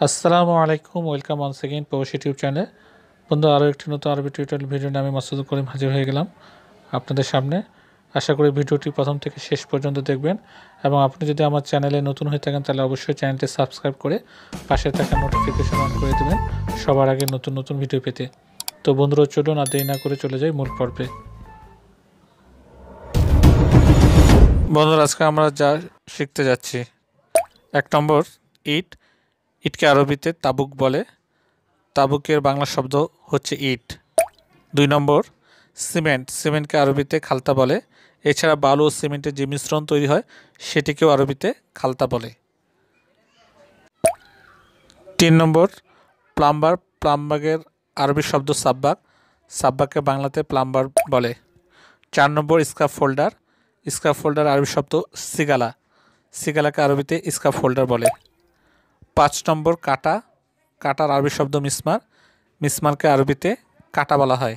আসসালামু আলাইকুম, welcome once again প্রবাসী ইউটিউব চ্যানেলে। বন্ধু, আরও একটি নতুন আরবি টিউটোরিয়াল ভিডিও নিয়ে আমি মাসুদুল করিম হাজির হয়ে গেলাম আপনাদের সামনে। আশা করি ভিডিওটি প্রথম থেকে শেষ পর্যন্ত দেখবেন, এবং আপনি যদি আমার চ্যানেলে নতুন হয়ে থাকেন তাহলে অবশ্যই চ্যানেলটি সাবস্ক্রাইব করে পাশে থাকা নোটিফিকেশন অন করে দেবেন সবার আগে নতুন নতুন ভিডিও পেতে। তো বন্ধুরা, চলুন আর দেরি না করে চলে যাই মূল পর্বে। বন্ধুরা, আজকে আমরা যা শিখতে যাচ্ছি, 1 নম্বর ইট। ইটকে আরবিতে তাবুক বলে, তাবুকের বাংলা শব্দ হচ্ছে ইট। 2 নম্বর সিমেন্ট। সিমেন্টকে আরবিতে খালতা বলে। এছাড়া বালু ও সিমেন্টের যে মিশ্রণ তৈরি হয় সেটিকেও আরবিতে খালতা বলে। 3 নম্বর প্লাম্বার। প্লাম্বারের আরবি শব্দ সাব্বাক। সাব্বাককে বাংলাতে প্লাম্বার বলে। 4 নম্বর স্কাফ ফোল্ডার। স্কাফ ফোল্ডার আরবি শব্দ সিগালা। সিগালাকে আরবিতে স্কাফ ফোল্ডার বলে। 5 নম্বর কাটা। কাটার আরবি শব্দ মিসমার। মিসমারকে আরবিতে কাটা বলা হয়।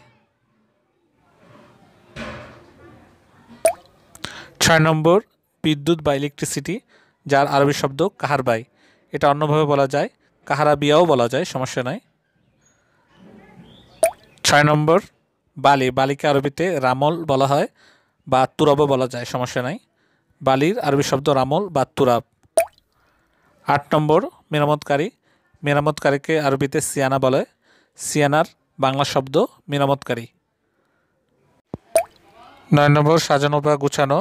6 নম্বর বিদ্যুৎ বা ইলেকট্রিসিটি, যার আরবি শব্দ কাহারবাই। এটা অন্যভাবে বলা যায়, কাহারাবিয়াও বলা যায়, সমস্যা নাই। 6 নম্বর বালি। বালিকে আরবিতে রামল বলা হয় বা তুরাবও বলা যায়, সমস্যা নাই। বালির আরবি শব্দ রামল বা তুরাব। 8 নম্বর মেরামতকারী। মেরামতকারীকে আরবিতে সিয়ানা বলে। সিয়ানার বাংলা শব্দ মেরামতকারী। 9 নম্বর সাজানো বা গুছানো।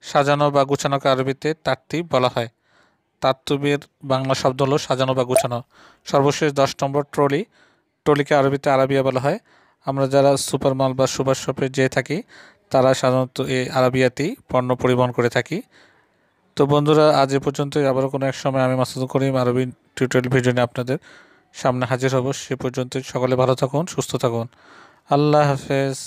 সাজানো বা গুছানোকে আরবিতে তারতিব বলা হয়। তারতিবের বাংলা শব্দ হলো সাজানো বা গুছানো। সর্বশেষ 10 নম্বর ট্রলি। ট্রলিকে আরবিতে আরাবিয়া বলা হয়। আমরা যারা সুপার মল বা সুপার শপে যেয়ে থাকি তারা সাধারণত এই আরাবিয়াতেই পণ্য পরিবহন করে থাকি। তো বন্ধুরা, আজ এ পর্যন্তই। আবারও কোনো এক সময় আমি মাসুদ করিম আরবি টিউটোরিয়াল ভিডিও নিয়ে আপনাদের সামনে হাজির হব। সে পর্যন্ত সকলে ভালো থাকুন, সুস্থ থাকুন। আল্লাহ হাফেজ।